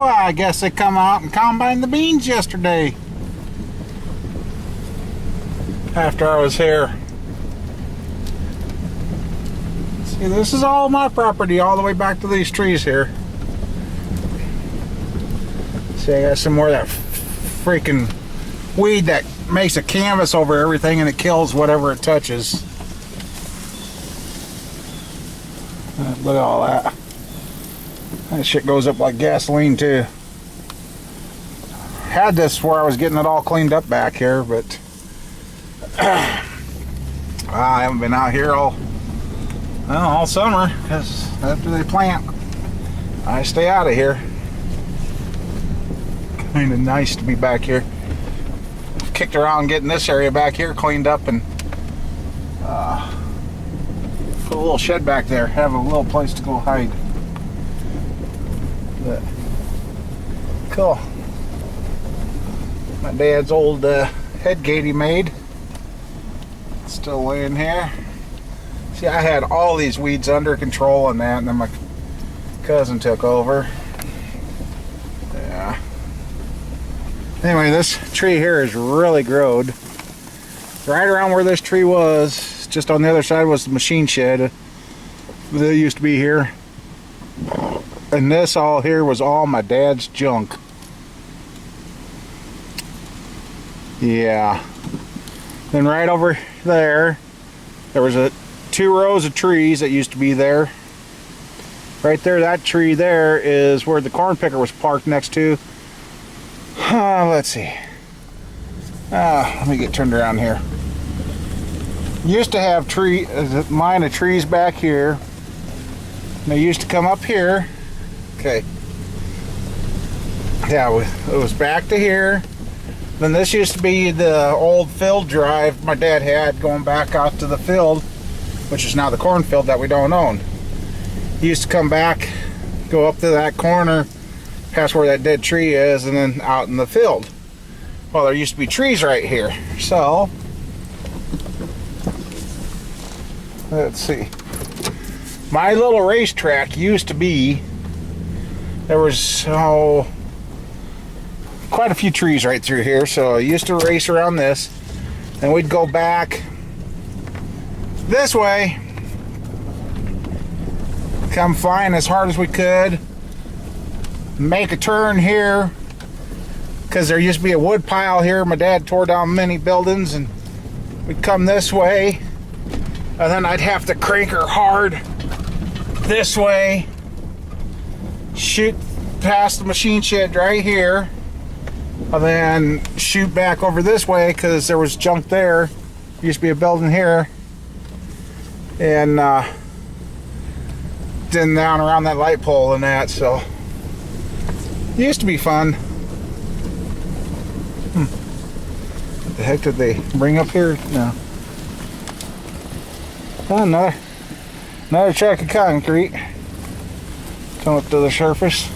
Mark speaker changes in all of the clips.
Speaker 1: Well, I guess they come out and combined the beans yesterday after I was here. See, this is all my property all the way back to these trees here. See, I got some more of that freaking weed that makes a canvas over everything and it kills whatever it touches. Look at all that. That shit goes up like gasoline too. Had this where I was getting it all cleaned up back here, but I haven't been out here all summer because after they plant, I stay out of here. Kind of nice to be back here. Kicked around getting this area back here cleaned up and put a little shed back there. Have a little place to go hide. But cool. My dad's old head gate he made. Still laying here. See, I had all these weeds under control and that, and then my cousin took over. Yeah. Anyway, this tree here is really growed. Right around where this tree was, just on the other side was the machine shed that used to be here. And this all here was all my dad's junk. Yeah. Then right over there was two rows of trees that used to be there. Right there, that tree there is where the corn picker was parked next to. Let's see. Let me get turned around here. Used to have a line of trees back here. They used to come up here. Okay. Yeah, it was back to here. Then this used to be the old field drive my dad had going back out to the field, which is now the cornfield that we don't own. He used to come back, go up to that corner, past where that dead tree is, and then out in the field. Well, there used to be trees right here. So, let's see. My little racetrack used to be, there was quite a few trees right through here, so I used to race around this, and we'd go back this way, come flying as hard as we could, make a turn here, because there used to be a wood pile here. My dad tore down many buildings, and we'd come this way, and then I'd have to crank her hard this way, shoot past the machine shed right here, and then shoot back over this way because there was junk there. Used to be a building here, and then down around that light pole and that. So it used to be fun. What the heck did they bring up here? No. Oh, another track of concrete come up to the surface.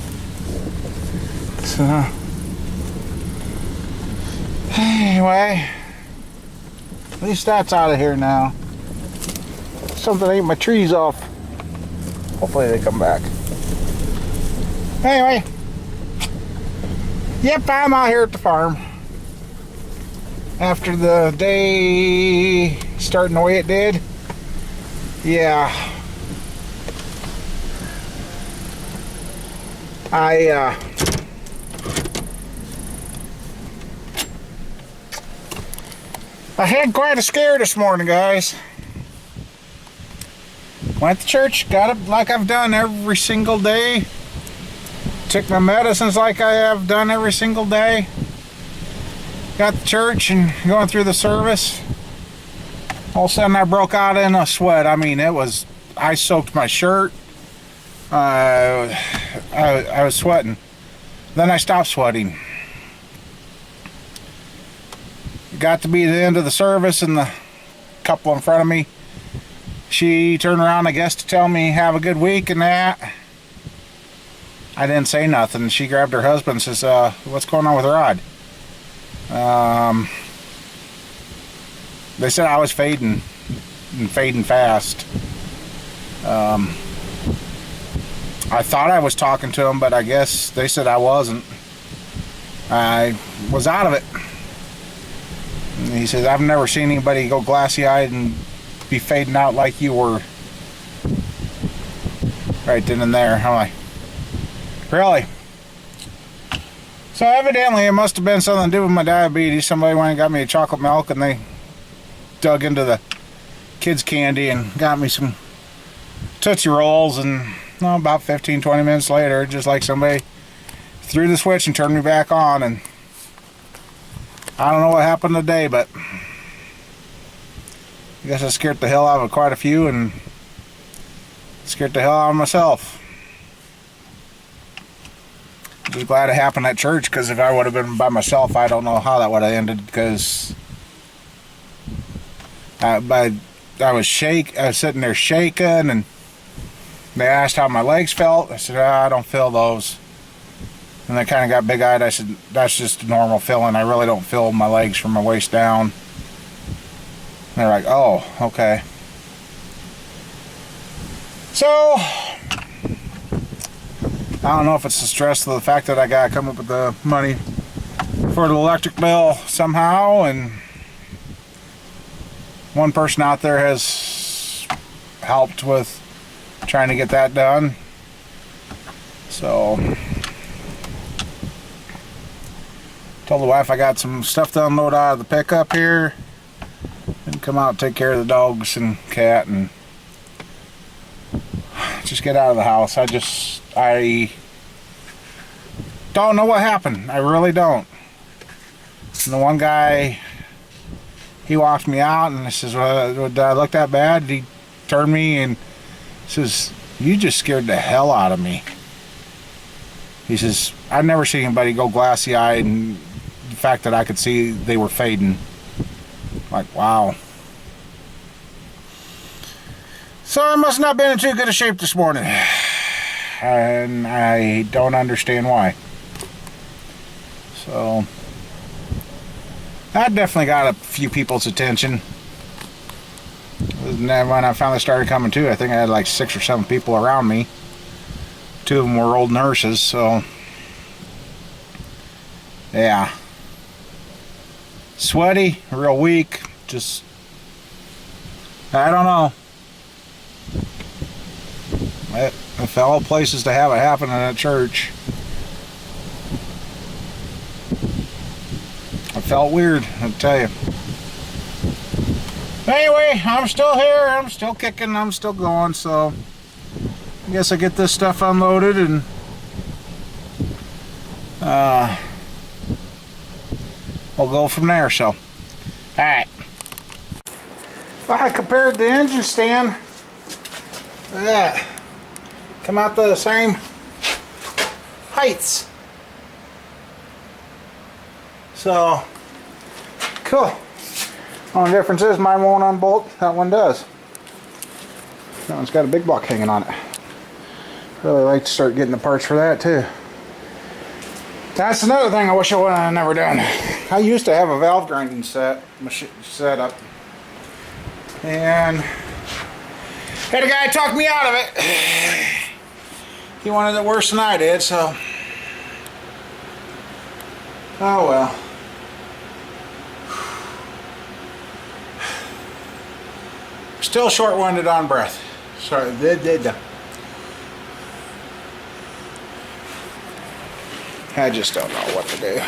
Speaker 1: So anyway, at least that's out of here now. Something ate my trees off. Hopefully they come back. Anyway, yep, I'm out here at the farm. After the day starting the way it did, yeah, I had quite a scare this morning, guys. Went to church, got up like I've done every single day. Took my medicines like I have done every single day. Got to church and going through the service. All of a sudden I broke out in a sweat. I mean, I soaked my shirt. I was sweating. Then I stopped sweating. Got to be the end of the service, and the couple in front of me, she turned around, I guess, to tell me have a good week and that. I didn't say nothing. She grabbed her husband and says, what's going on with Rod? They said I was fading, and fading fast. I thought I was talking to him, but I guess they said I wasn't. I was out of it. And he says, I've never seen anybody go glassy-eyed and be fading out like you were. Right then and there. I'm like, really? So evidently it must have been something to do with my diabetes. Somebody went and got me a chocolate milk, and they dug into the kids' candy and got me some Tootsie Rolls, and about 15-20 minutes later, just like somebody threw the switch and turned me back on. And I don't know what happened today, but I guess I scared the hell out of quite a few and scared the hell out of myself. Just glad it happened at church, because if I would have been by myself, I don't know how that would have ended, because I was sitting there shaking, and they asked how my legs felt. I said, I don't feel those. And they kind of got big-eyed. I said, that's just a normal feeling. I really don't feel my legs from my waist down. And they're like, oh, okay. So I don't know if it's the stress of the fact that I gotta come up with the money for the electric bill somehow, and one person out there has helped with trying to get that done. So told the wife I got some stuff to unload out of the pickup here and come out and take care of the dogs and cat and just get out of the house. I don't know what happened. I really don't. And the one guy, he walked me out and I says, well, did I look that bad? He turned me and says, you just scared the hell out of me. He says, I've never seen anybody go glassy-eyed, and the fact that I could see they were fading. Like, wow. So I must not have been in too good a shape this morning. And I don't understand why. So that definitely got a few people's attention. And then when I finally started coming to, I think I had like 6 or 7 people around me. 2 of them were old nurses, so yeah. Sweaty, real weak, just, I don't know. If all places to have it happen at church. I felt weird, I'll tell you. Anyway, I'm still here, I'm still kicking, I'm still going, so I guess I get this stuff unloaded and we'll go from there. So alright, I compared the engine stand to that, come out to the same heights, so cool. Only difference is mine won't unbolt, that one does. That one's got a big block hanging on it. Really like to start getting the parts for that too. That's another thing I wish I would have never done. I used to have a valve grinding set up, and had a guy talk me out of it. He wanted it worse than I did, so oh well. Still short-winded on breath. Sorry, I just don't know what to do.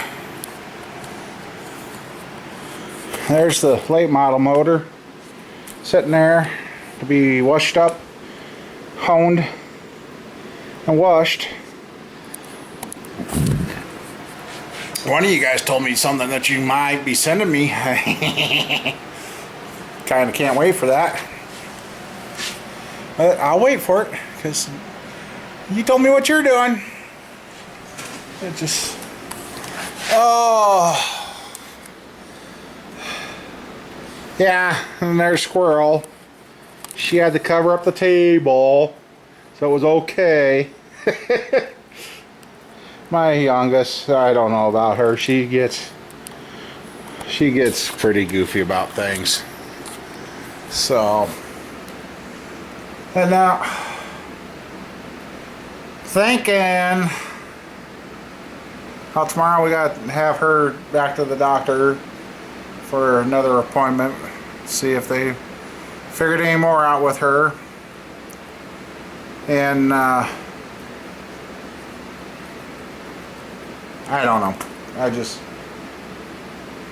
Speaker 1: There's the late model motor sitting there to be washed up, honed, and washed. One of you guys told me something that you might be sending me. Kind of can't wait for that. But I'll wait for it, because you told me what you're doing. It just, oh yeah. And there's Squirrel. She had to cover up the table, so it was okay. My youngest, I don't know about her. She gets pretty goofy about things. So, and now thinking, well, tomorrow we got to have her back to the doctor for another appointment. See if they figured any more out with her. And I don't know.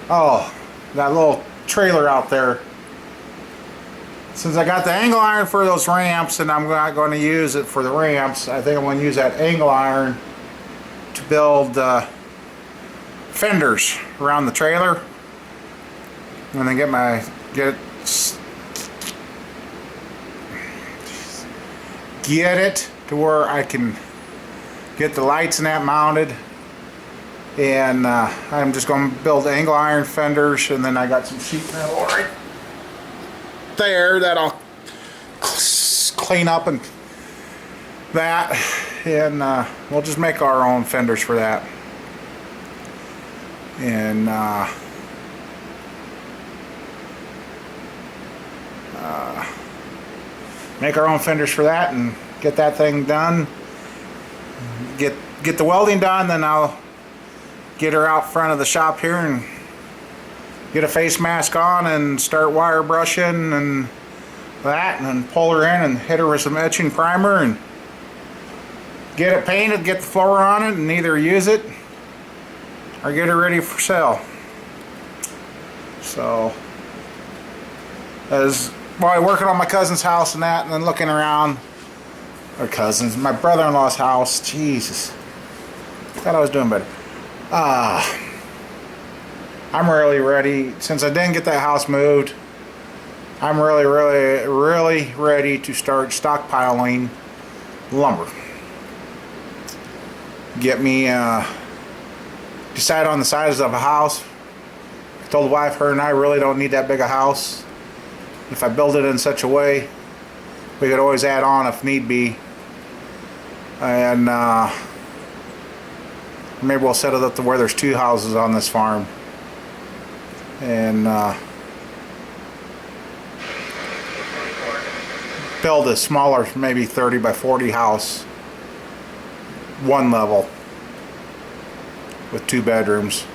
Speaker 1: Oh, that little trailer out there. Since I got the angle iron for those ramps and I'm not going to use it for the ramps, I think I'm going to use that angle iron to build fenders around the trailer. And then get it to where I can get the lights and that mounted. And I'm just going to build angle iron fenders, and then I got some sheet metal right there that I'll clean up and that, and we'll just make our own fenders for that. And make our own fenders for that and get that thing done. Get the welding done, then I'll get her out front of the shop here and get a face mask on and start wire brushing and that, and then pull her in and hit her with some etching primer and get it painted, get the floor on it, and either use it or get her ready for sale. So as while working on my cousin's house and that, and then looking around, or cousins, my brother-in-law's house. Jesus, thought I was doing better. I'm really ready, since I didn't get that house moved, I'm really ready to start stockpiling lumber. Get me, decide on the size of a house. I told the wife, her and I really don't need that big a house. If I build it in such a way, we could always add on if need be. And maybe we'll set it up to where there's 2 houses on this farm. And build a smaller, maybe 30 by 40 house, 1 level with 2 bedrooms.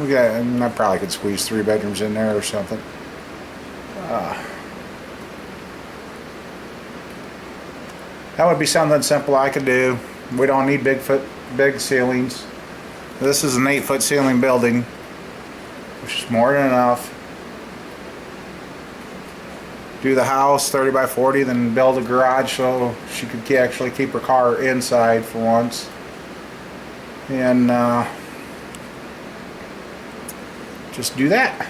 Speaker 1: I probably could squeeze 3 bedrooms in there or something. That would be something simple I could do. We don't need big ceilings. This is an 8-foot ceiling building, which is more than enough. Do the house 30 by 40, then build a garage so she could actually keep her car inside for once. And just do that.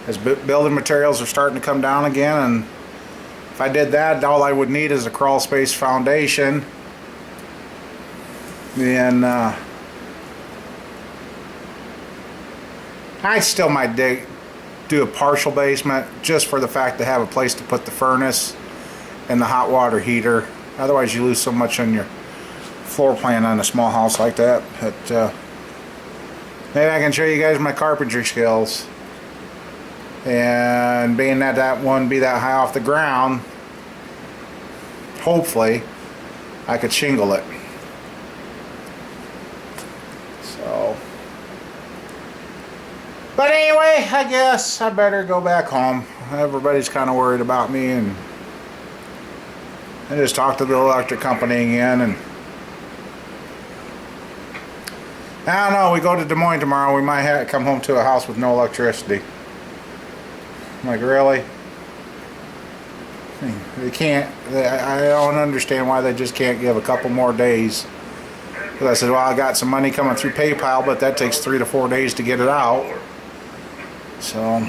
Speaker 1: As building materials are starting to come down again, and if I did that, all I would need is a crawl space foundation. And I still might do a partial basement just for the fact to have a place to put the furnace and the hot water heater. Otherwise you lose so much on your floor plan on a small house like that. But maybe I can show you guys my carpentry skills. And being that that wouldn't be that high off the ground, hopefully I could shingle it. So, but anyway, I guess I better go back home. Everybody's kind of worried about me, and I just talked to the electric company again, and I don't know, we go to Des Moines tomorrow, we might come home to a house with no electricity. I'm like, really? They can't, I don't understand why they just can't give a couple more days. Because I said, well, I got some money coming through PayPal, but that takes 3 to 4 days to get it out. So,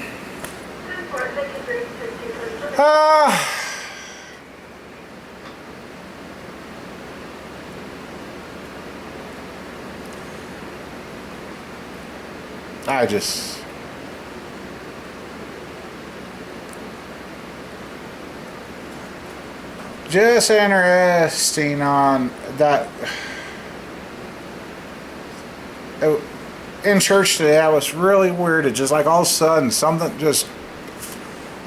Speaker 1: I just interesting on that. In church today, I was really weird. It just like all of a sudden something just,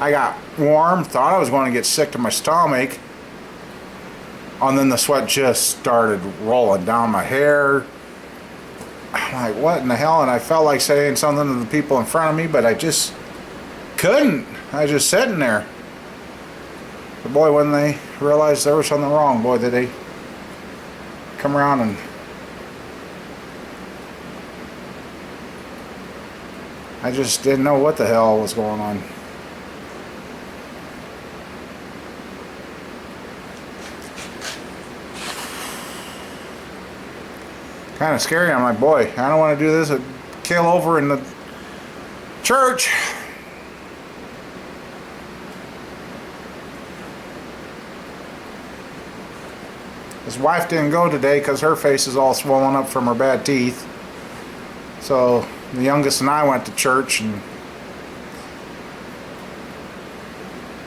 Speaker 1: I got warm, thought I was going to get sick to my stomach, And then the sweat just started rolling down my hair. I'm like, what in the hell? And I felt like saying something to the people in front of me, but I just couldn't. I was just sitting there. But boy, when they realized there was something wrong, boy, did they come around and I just didn't know what the hell was going on. Kind of scary. I'm like, boy, I don't want to do this at kill over in the church. His wife didn't go today because her face is all swollen up from her bad teeth. So the youngest and I went to church, and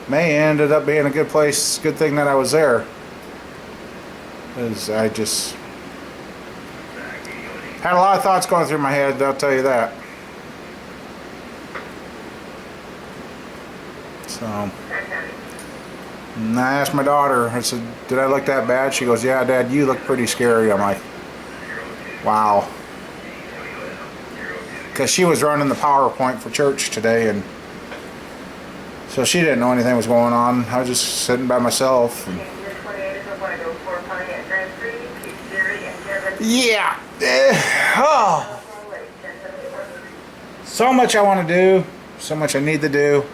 Speaker 1: May ended up being a good place. Good thing that I was there, because I just had a lot of thoughts going through my head, I'll tell you that. So, and I asked my daughter, I said, did I look that bad? She goes, yeah, Dad, you look pretty scary. I'm like, wow. Because she was running the PowerPoint for church today, and so she didn't know anything was going on. I was just sitting by myself. And yeah. Oh. So much I want to do, so much I need to do,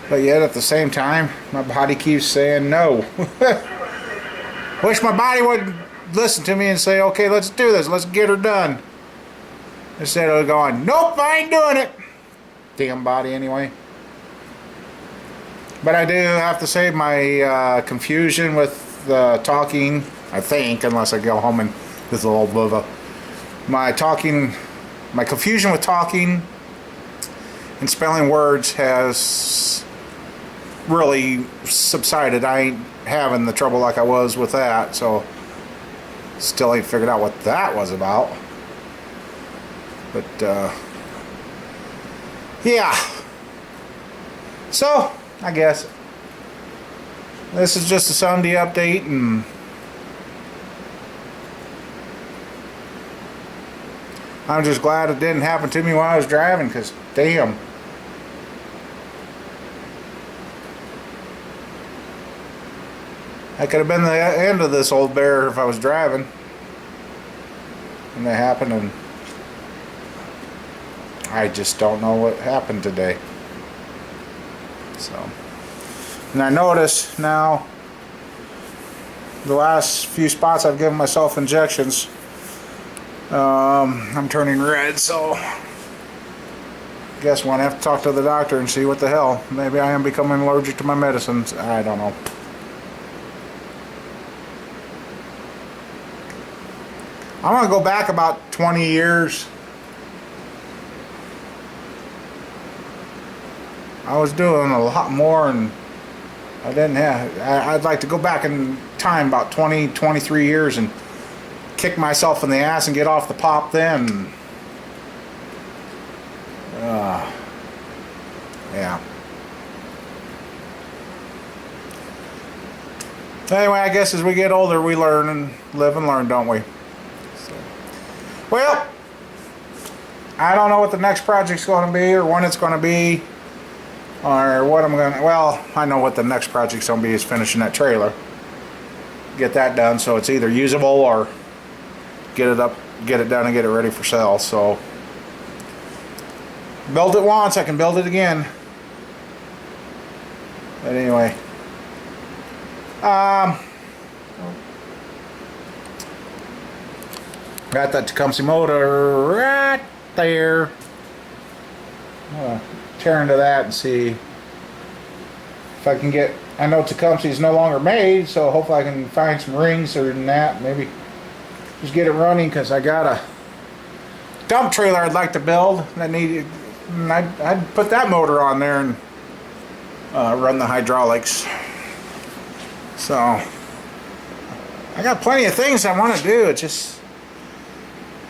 Speaker 1: but yet at the same time, my body keeps saying no. Wish my body would listen to me and say, okay, let's do this, let's get her done. Instead of going, nope, I ain't doing it. Damn body anyway. But I do have to say my confusion with talking, I think, unless I go home and this little blah, my confusion with talking and spelling words has really subsided. I ain't having the trouble like I was with that, so still ain't figured out what that was about. But yeah, so I guess this is just a Sunday update, and I'm just glad it didn't happen to me while I was driving, because damn. That could have been the end of this old bear if I was driving. And that happened, and I just don't know what happened today. So, and I notice now the last few spots I've given myself injections, I'm turning red, so guess one, I have to talk to the doctor and see what the hell. Maybe I am becoming allergic to my medicines. I don't know. I want to go back about 20 years. I was doing a lot more, and I didn't have. I'd like to go back in time about 20, 23 years and kick myself in the ass and get off the pop then. Yeah. Anyway, I guess as we get older, we learn and live and learn, don't we? So, well, I don't know what the next project's going to be, or when it's going to be, or what I'm going to. Well, I know what the next project's going to be, is finishing that trailer. Get that done so it's either usable or get it up, get it done, and get it ready for sale. So, built it once, I can build it again. But anyway, got that Tecumseh motor right there. I'm gonna tear into that and see if I can get. I know Tecumseh is no longer made, so hopefully I can find some rings or than that. Maybe just get it running, because I got a dump trailer I'd like to build that needed. I'd put that motor on there and run the hydraulics. So I got plenty of things I want to do. It's just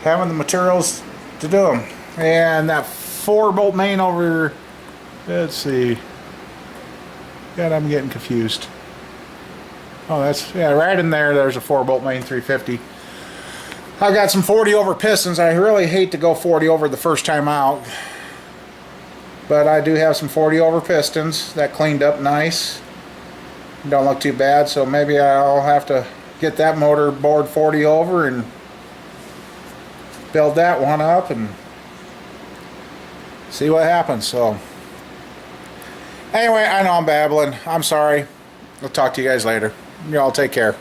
Speaker 1: having the materials to do them. And that 4-bolt main over. Let's see. God, I'm getting confused. Oh, that's, yeah, right in there, there's a 4-bolt main 350. I've got some 40 over pistons. I really hate to go 40 over the first time out, but I do have some 40 over pistons that cleaned up nice. Don't look too bad, so maybe I'll have to get that motor board 40 over and build that one up and see what happens. So anyway, I know I'm babbling. I'm sorry. I'll talk to you guys later. Y'all take care.